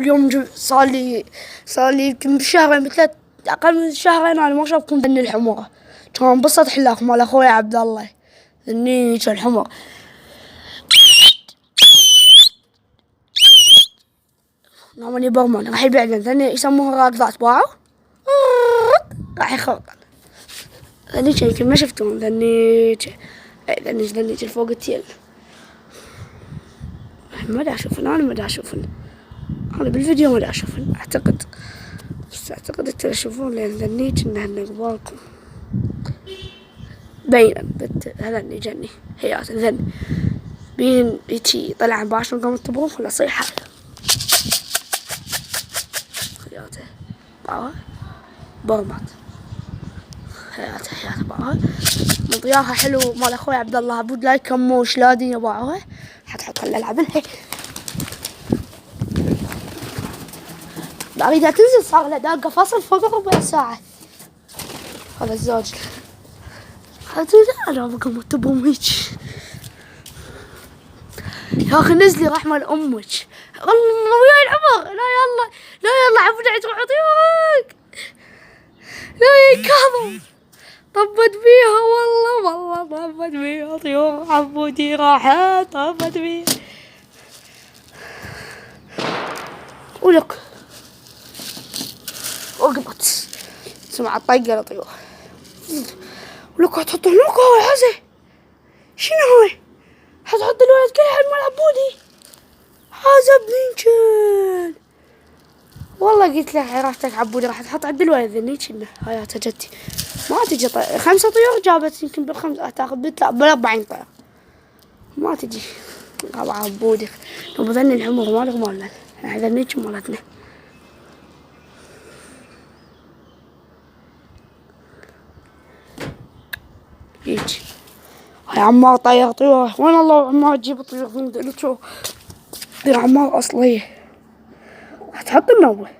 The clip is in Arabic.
اليوم صار لي يمكن بشهرين بثلاث، أقل من شهرين أنا ما شافكم ذني الحمر. كان بسطح لك مال أخوي عبد الله ذنيك الحمر. نامني برمان راح يبعدن ذني يسموها راكضات باعوا راح يخرطن ذنيك يمكن ما شفتون ذنيك الفوق التيل. ما دا أشوفن، أنا ما دا أشوفن، أنا بالفيديو ما دا أشوفن أعتقد، بس أعتقد أنتوا تشوفون لأن ذنيك إنهن قبالكم بينا هذني جني هيات ذن بين يتي طلع باش نقوم الطبوخ ولا صيحة هياته باعها برمات هياته باعها مضياها حلو مال أخوي عبد الله عبود لا يكموش لا دنيا باعوها حتحط الألعاب لها. أريدها تنزل صار لها داقة فاصل فوق ربع ساعة. هذا الزوج هذا أنا بقوم الطبوم هيك يا أخي نزلي رحمة لأمك. الله وياي العمر لا يلا لا يلا عبود تروح طيورك لا يا كاظم طبت بيها والله طبت بيها طيور عبودي راحت طبت بيها ولك وقبت سمع الطيقة لطيور ولك هتحط هناك هو حزة شنو هو هتحط الولد كله مال عبودي هذا بنينشن والله قلت له راحتك عبودي راح تحط عند الولد ذنيك انه هاياتها جدي ما تجي 5 طيور جابت يمكن بالخمس تاخذ بال40 طير ما تجي طبعا عبودي لو ذني العمر مالك مالنا احنا ذنيك مالتنا هيك. هاي عمار طير طيور وين الله عمار تجيب طيور من شو طير عمار اصليه هتحط النوة